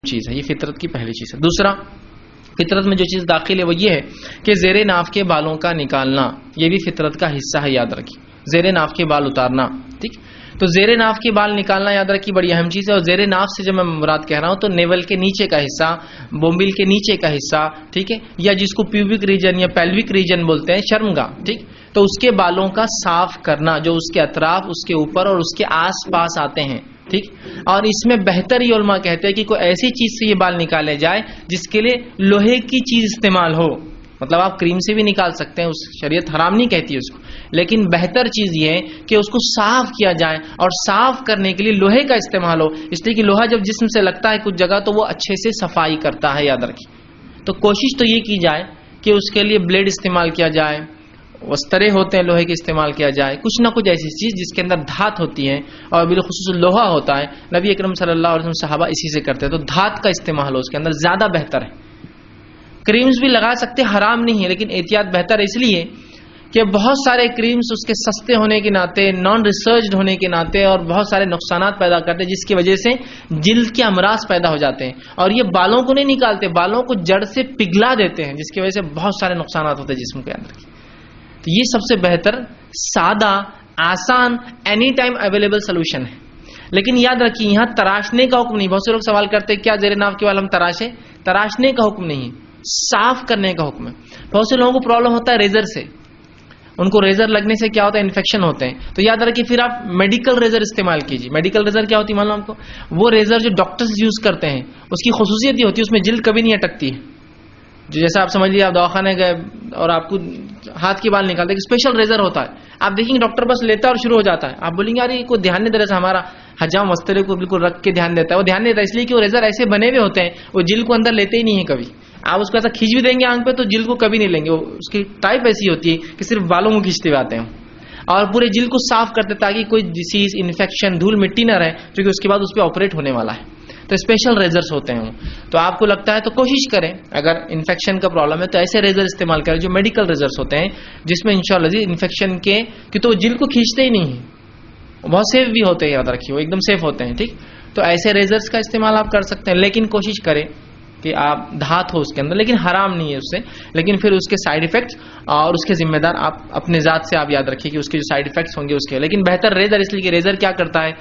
چیز ہے، یہ فطرت کی پہلی چیز ہے. دوسرا، فطرت میں جو چیز داخل ہے وہ یہ ہے کہ زیر ناف کے بالوں کا نکالنا، یہ بھی فطرت کا حصہ ہے، یاد رکھیے. زیر ناف کے بال اتارنا، ٹھیک. تو زیر ناف کے بال نکالنا یاد رکھیے بڑی اہم چیز ہے. اور زیر ناف سے جب میں مراد کہہ رہا ہوں تو نیول کے نیچے کا حصہ، بومبل کے نیچے کا حصہ، ٹھیک ہے، یا جس کو پیوبک ریجن یا پیلوک ریجن بولتے ہیں، شرمگاہ، ٹھیک. تو اس کے بالوں کا صاف کرنا، جو اس کے اطراف، اس کے اوپر اور اس کے آس پاس آتے ہیں، ٹھیک. اور اس میں بہتر ہی علماء کہتے ہیں کہ کوئی ایسی چیز سے یہ بال نکالے جائے جس کے لیے لوہے کی چیز استعمال ہو. مطلب آپ کریم سے بھی نکال سکتے ہیں، اس شریعت حرام نہیں کہتی اس کو، لیکن بہتر چیز یہ ہے کہ اس کو صاف کیا جائے، اور صاف کرنے کے لیے لوہے کا استعمال ہو، اس لیے کہ لوہا جب جسم سے لگتا ہے کچھ جگہ تو وہ اچھے سے صفائی کرتا ہے، یاد رکھیے. تو کوشش تو یہ کی جائے کہ اس کے لیے بلیڈ استعمال کیا جائے، وسترے ہوتے ہیں لوہے کے استعمال کیا جائے، کچھ نہ کچھ ایسی چیز جس کے اندر دھات ہوتی ہے اور بالخصوص لوہا ہوتا ہے. نبی اکرم صلی اللہ علیہ وسلم صحابہ اسی سے کرتے ہیں، تو دھات کا استعمال ہو اس کے اندر زیادہ بہتر ہے. کریمز بھی لگا سکتے، حرام نہیں ہے، لیکن احتیاط بہتر ہے، اس لیے کہ بہت سارے کریمز اس کے سستے ہونے کے ناطے، نان ریسرچڈ ہونے کے ناطے اور بہت سارے نقصانات پیدا کرتے ہیں، جس کی وجہ سے جلد کے امراض پیدا ہو جاتے ہیں. اور یہ بالوں کو نہیں نکالتے، بالوں کو جڑ سے پگھلا دیتے ہیں، جس کی وجہ سے بہت سارے نقصانات ہوتے ہیں جسم کے اندر. تو یہ سب سے بہتر، سادہ، آسان، اینی ٹائم اویلیبل سولوشن ہے. لیکن یاد رکھیے یہاں تراشنے کا حکم نہیں. بہت سے لوگ سوال کرتے ہیں کیا زیر ناف کے بال ہم تراشیں؟ تراشنے کا حکم نہیں، صاف کرنے کا حکم ہے. بہت سے لوگوں کو پرابلم ہوتا ہے ریزر سے، ان کو ریزر لگنے سے کیا ہوتا ہے، انفیکشن ہوتے ہیں. تو یاد رکھیے پھر آپ میڈیکل ریزر استعمال کیجیے. میڈیکل ریزر کیا ہوتی ہے معلوم آپ کو؟ وہ ریزر جو ڈاکٹرز یوز کرتے ہیں، اس کی خصوصیت یہ ہوتی ہے اس میں جلد کبھی نہیں اٹکتی ہے. جو جیسا آپ سمجھ لیجیے آپ دواخانے گئے اور آپ کو ہاتھ کے بال نکالتے، ایک اسپیشل ریزر ہوتا ہے، آپ دیکھیں گے ڈاکٹر بس لیتا ہے اور شروع ہو جاتا ہے. آپ بولیں گے یار یہ کوئی دھیان نہیں دے رہا، ہمارا حجام وسترے کو بالکل رکھ کے دھیان دیتا ہے. وہ دھیان دیتا ہے اس لیے کہ وہ ریزر ایسے بنے ہوئے ہوتے ہیں، وہ جلد کو اندر لیتے ہی نہیں ہے کبھی. آپ اس کو ایسا کھینچ بھی دیں گے آنکھ پہ تو جلد کو کبھی نہیں لیں گے. اس کی ٹائپ ایسی ہوتی ہے کہ صرف بالوں کو کھینچتے ہوئے آتے ہیں اور پورے جلد کو صاف کرتے تاکہ کوئی ڈیزیز، انفیکشن، دھول مٹی نہ رہے، کیونکہ اس کے بعد اس پہ آپریٹ ہونے والا ہے. تو اسپیشل ریزرز ہوتے ہیں. تو آپ کو لگتا ہے تو کوشش کریں، اگر انفیکشن کا پرابلم ہے تو ایسے ریزر استعمال کریں جو میڈیکل ریزرز ہوتے ہیں، جس میں انشاءاللہ انفیکشن کے کہ تو جلد کو کھینچتے ہی نہیں ہیں، بہت سیف بھی ہوتے ہیں، یاد رکھیے وہ ایک دم سیف ہوتے ہیں، ٹھیک. تو ایسے ریزرز کا استعمال آپ کر سکتے ہیں، لیکن کوشش کریں کہ آپ دھات ہو اس کے اندر، لیکن حرام نہیں ہے اس سے. لیکن پھر اس کے سائیڈ ایفیکٹس اور اس کے ذمہ دار آپ اپنے ذات سے آپ یاد رکھیے کہ اس کے جو سائیڈ ایفیکٹس ہوں گے اس کے. لیکن بہتر ریزر، اس لیے کہ ریزر کیا کرتا ہے،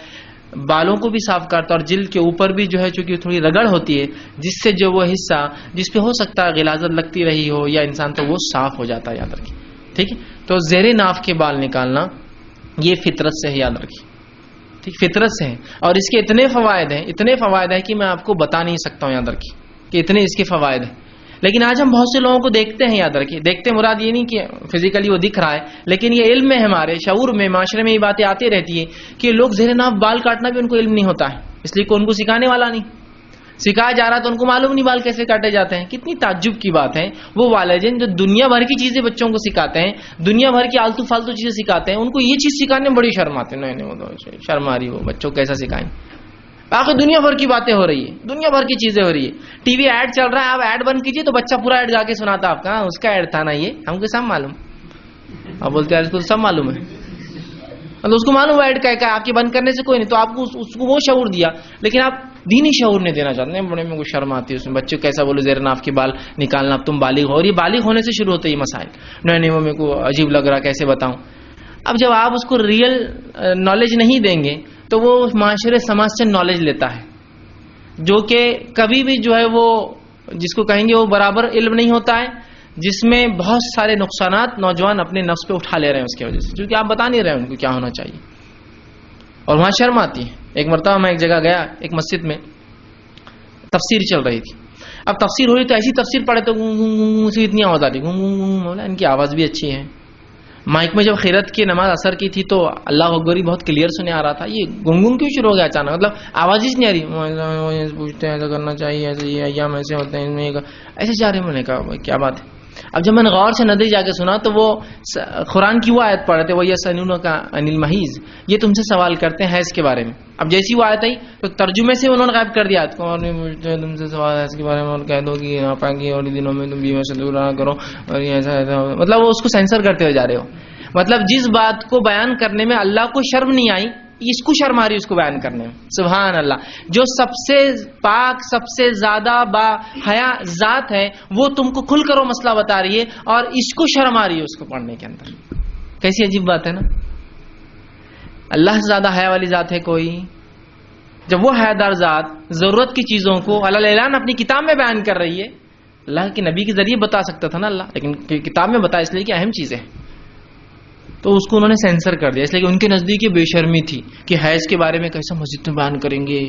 بالوں کو بھی صاف کرتا ہے اور جلد کے اوپر بھی جو ہے چونکہ تھوڑی رگڑ ہوتی ہے، جس سے جو وہ حصہ جس پہ ہو سکتا ہے غلاظت لگتی رہی ہو یا انسان، تو وہ صاف ہو جاتا ہے، یاد رکھیے، ٹھیک ہے. تو زیر ناف کے بال نکالنا یہ فطرت سے ہے، یاد رکھیے، ٹھیک، فطرت سے ہے. اور اس کے اتنے فوائد ہیں کہ میں آپ کو بتا نہیں سکتا ہوں، یاد رکھیے کہ اتنے اس کے فوائد ہیں. لیکن آج ہم بہت سے لوگوں کو دیکھتے ہیں، یاد رکھیے، دیکھتے مراد یہ نہیں کہ فزیکلی وہ دکھ رہا ہے، لیکن یہ علم میں ہمارے شعور میں، معاشرے میں یہ باتیں آتی رہتی ہے کہ لوگ زیر ناف بال کاٹنا بھی ان کو علم نہیں ہوتا ہے، اس لیے کہ ان کو سکھانے والا نہیں، سکھایا جا رہا تو ان کو معلوم نہیں بال کیسے کاٹے جاتے ہیں. کتنی تعجب کی بات ہے، وہ والدین جو دنیا بھر کی چیزیں بچوں کو سکھاتے ہیں، دنیا بھر کی آلتو فالتو چیزیں سکھاتے ہیں، ان کو یہ چیز سکھانے میں بڑی شرم آتی ہے. نہیں وہ تو شرم آ رہی، وہ بچوں کو کیسا سکھائیں. باقی دنیا بھر کی باتیں ہو رہی ہے، دنیا بھر کی چیزیں ہو رہی ہے. ٹی وی ایڈ چل رہا ہے، آپ ایڈ بند کیجیے تو بچہ پورا ایڈ گا کے سناتا آپ کا، اس کا ایڈ تھا نا یہ، ہم کو سب معلوم. آپ بولتے ہیں اس کو سب معلوم ہے، مطلب اس کو معلوم ایڈ کا ہے، آپ کے بند کرنے سے کوئی نہیں. تو آپ کو اس کو وہ شعور دیا، لیکن آپ دینی شعور نہیں دینا چاہتے ہیں. بڑے میں کوئی شرم آتی ہے اس میں، بچوں کیسا بولو زیر ناف کے بال نکالنا، اب تم بالغ ہو. اور یہ بالغ ہونے سے شروع ہوتے ہیں یہ مسائل. نہیں وہ میرے کو عجیب لگ رہا، کیسے بتاؤں. اب جب آپ اس کو ریئل نالج نہیں دیں گے تو وہ معاشرے سماج سے نالج لیتا ہے، جو کہ کبھی بھی جو ہے وہ جس کو کہیں گے وہ برابر علم نہیں ہوتا ہے، جس میں بہت سارے نقصانات نوجوان اپنے نفس پہ اٹھا لے رہے ہیں اس کی وجہ سے، کیونکہ آپ بتا نہیں رہے ان کو کیا ہونا چاہیے. اور وہاں شرم آتی ہے. ایک مرتبہ میں ایک جگہ گیا، ایک مسجد میں تفسیر چل رہی تھی. اب تفسیر ہو رہی تو ایسی تفسیر پڑھے تو سے اتنی آواز آتی، ان کی آواز بھی اچھی ہے. مائک میں جب خیرت کی نماز اثر کی تھی تو اللہ اکبر بہت کلیئر سنے آ رہا تھا. یہ گنگن کیوں شروع ہو گیا اچانک، مطلب آواز ہی نہیں آ رہی. پوچھتے ہیں ایسا کرنا چاہیے، ایسے یہ ایام ایسے ہوتے ہیں، ایسے جا رہے ہیں. میں نے کہا کیا بات ہے. اب جب میں نے غور سے ندی جا کے سنا تو وہ قرآن کی وہ آیت پڑھ رہے تھے، وہ یسألونک کا انل محیض، یہ تم سے سوال کرتے ہیں حیض کے بارے میں. اب جیسی وہ آیت آئی تو ترجمے سے انہوں نے غائب کر دیا آیت کو، اور تم سے سوال حیض کے بارے میں، اور کہہ دو کہ ناپاکی اور دنوں میں تم بیوی سے دور رہا کرو، اور یہ ایسا ایسا، مطلب وہ اس کو سینسر کرتے ہوئے جا رہے ہو. مطلب جس بات کو بیان کرنے میں اللہ کو شرم نہیں آئی اس کو شرم آ رہی ہے اس کو بیان کرنے میں. سبحان اللہ. جو سب سے پاک سب سے زیادہ با حیا ذات ہے وہ تم کو کھل کر وہ مسئلہ بتا رہی ہے اور اس کو شرم آ رہی ہے اس کو پڑھنے کے اندر. کیسی عجیب بات ہے نا. اللہ سے زیادہ حیا والی ذات ہے کوئی؟ جب وہ حیادار ذات ضرورت کی چیزوں کو اللہ اعلان اپنی کتاب میں بیان کر رہی ہے. اللہ کے نبی کے ذریعے بتا سکتا تھا نا اللہ, لیکن کتاب میں بتا اس لیے کہ اہم چیزیں ہیں, تو اس کو انہوں نے سینسر کر دیا, اس لیے کہ ان کے نزدیک یہ بے شرمی تھی کہ حیض کے بارے میں کیسا مسجد میں بیان کریں گے,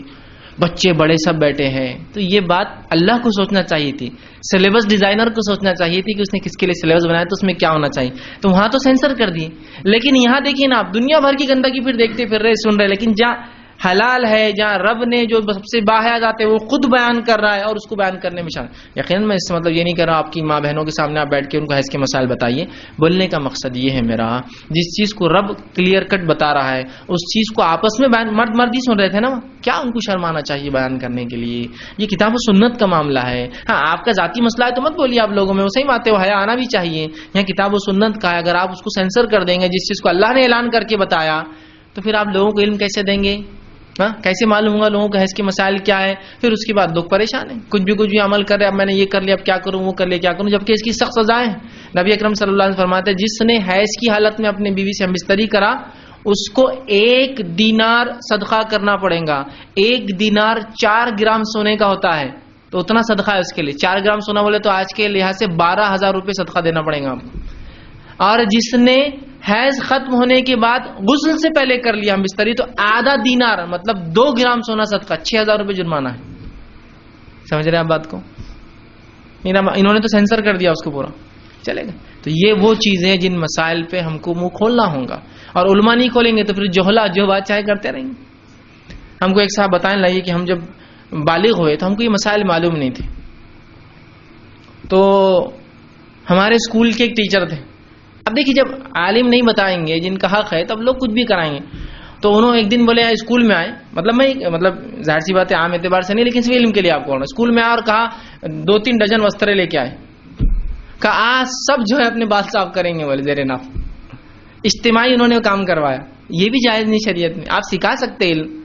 بچے بڑے سب بیٹھے ہیں. تو یہ بات اللہ کو سوچنا چاہیے تھی, سلیبس ڈیزائنر کو سوچنا چاہیے تھی کہ اس نے کس کے لیے سلیبس بنایا تو اس میں کیا ہونا چاہیے, تو وہاں تو سینسر کر دیے. لیکن یہاں دیکھیے نا آپ دنیا بھر کی گندگی پھر دیکھتے پھر رہے سن رہے, لیکن جہاں حلال ہے, جہاں رب نے جو سب سے باحیا ذات ہے وہ خود بیان کر رہا ہے اور اس کو بیان کرنے میں شامل. یقیناً میں اس سے مطلب یہ نہیں کر رہا آپ کی ماں بہنوں کے سامنے آپ بیٹھ کے ان کو حیض کے مسائل بتائیے. بولنے کا مقصد یہ ہے میرا, جس چیز کو رب کلیئر کٹ بتا رہا ہے اس چیز کو آپس میں بیان, مرد مرد ہی سن رہے تھے نا, کیا ان کو شرم آنا چاہیے بیان کرنے کے لیے؟ یہ کتاب و سنت کا معاملہ ہے. ہاں آپ کا ذاتی مسئلہ ہے تو مت بولیے آپ لوگوں میں, وہ صحیح بات ہے, وہ حیا آنا بھی چاہیے. یہاں کتاب و سنت کا ہے, اگر آپ اس کو سینسر کر دیں گے جس چیز کو اللہ نے اعلان کر کے بتایا تو پھر آپ لوگوں کو علم کیسے دیں گے؟ کیسے معلوم ہوگا لوگوں کا حیض کے مسائل کیا ہے؟ پھر اس کے بعد لوگ پریشان ہیں, کچھ بھی عمل کر رہے, اب میں نے یہ کر لیا اب کیا کروں, وہ کر لیا کیا کروں, جبکہ اس کی سخت سزائیں ہیں. نبی اکرم صلی اللہ علیہ وسلم فرماتے ہیں جس نے حیض کی حالت میں اپنی بیوی سے ہمبستری کرا اس کو 1 دینار صدقہ کرنا پڑے گا. 1 دینار 4 گرام سونے کا ہوتا ہے, تو اتنا صدقہ ہے اس کے لیے. 4 گرام سونا بولے تو آج کے لحاظ سے 12,000 روپے صدقہ دینا پڑے گا آپ کو. اور جس نے حیض ختم ہونے کے بعد غسل سے پہلے کر لیا ہم بستری تو آدھا دینار مطلب 2 گرام سونا صدقہ, 6,000 روپے جرمانہ ہے. سمجھ رہے ہیں آپ بات کو؟ انہوں نے تو سینسر کر دیا اس کو پورا, چلے گا. تو یہ وہ چیزیں جن مسائل پہ ہم کو منہ کھولنا ہوگا, اور علماء نہیں کھولیں گے تو پھر جوہلا جو بات چاہے کرتے رہیں گے. ہم کو ایک صاحب بتائیں لائیے کہ ہم جب بالغ ہوئے تو ہم کو یہ مسائل معلوم نہیں تھے. تو ہمارے اسکول کے ایک ٹیچر تھے. اب دیکھیے جب عالم نہیں بتائیں گے جن کا حق ہے تب لوگ کچھ بھی کرائیں گے. تو انہوں ایک دن بولے اسکول میں آئے, مطلب ظاہر سی بات ہے عام اعتبار سے نہیں لیکن صرف علم کے لیے آپ کو, اسکول میں آئے اور کہا 2-3 ڈجن وسترے لے کے آئے, کہا آج سب جو ہے اپنے بال صاف کریں گے بولے زیر ناف. اجتماعی انہوں نے کام کروایا. یہ بھی جائز نہیں شریعت میں, آپ سکھا سکتے علم,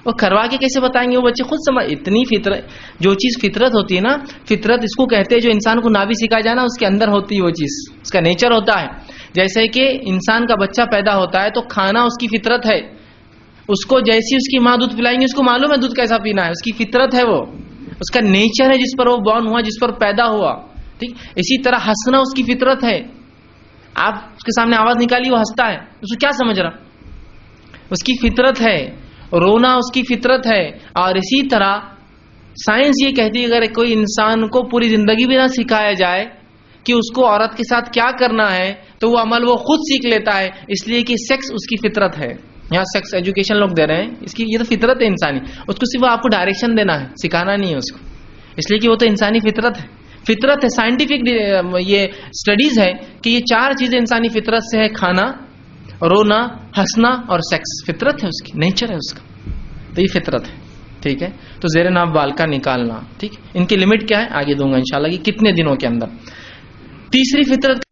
وہ کروا کے کیسے بتائیں گے, وہ بچے خود سمجھ. اتنی فطرت, جو چیز فطرت ہوتی ہے نا, فطرت اس کو کہتے ہیں جو انسان کو نہ بھی سکھایا جائے نا اس کے اندر ہوتی ہے وہ چیز, اس کا نیچر ہوتا ہے. جیسے کہ انسان کا بچہ پیدا ہوتا ہے تو کھانا اس کی فطرت ہے, اس کو جیسی اس کی ماں دودھ پلائیں گے اس کو معلوم ہے دودھ کیسا پینا ہے, اس کی فطرت ہے, وہ اس کا نیچر ہے جس پر وہ بورن ہوا, جس پر پیدا ہوا. ٹھیک, اسی طرح ہنسنا اس کی فطرت ہے. آپ اس کے سامنے آواز نکالی وہ ہنستا ہے, اس کو کیا سمجھ رہا, اس کی فطرت ہے. رونا اس کی فطرت ہے. اور اسی طرح سائنس یہ کہتی ہے اگر کوئی انسان کو پوری زندگی بھی نہ سکھایا جائے کہ اس کو عورت کے ساتھ کیا کرنا ہے تو وہ عمل وہ خود سیکھ لیتا ہے, اس لیے کہ سیکس اس کی فطرت ہے. یہاں سیکس ایجوکیشن لوگ دے رہے ہیں, اس کی یہ تو فطرت ہے انسانی, اس کو صرف آپ کو ڈائریکشن دینا ہے, سکھانا نہیں ہے اس کو, اس لیے کہ وہ تو انسانی فطرت ہے. فطرت ہے, سائنٹیفک یہ اسٹڈیز ہے کہ یہ 4 چیزیں انسانی فطرت سے ہے, کھانا, رونا, ہنسنا اور سیکس. فطرت ہے اس کی, نیچر ہے اس کا, تو یہ فطرت ہے. ٹھیک ہے, تو زیر ناف بال کا نکالنا, ٹھیک, ان کی لمٹ کیا ہے آگے دوں گا انشاءاللہ کہ کتنے دنوں کے اندر. تیسری فطرت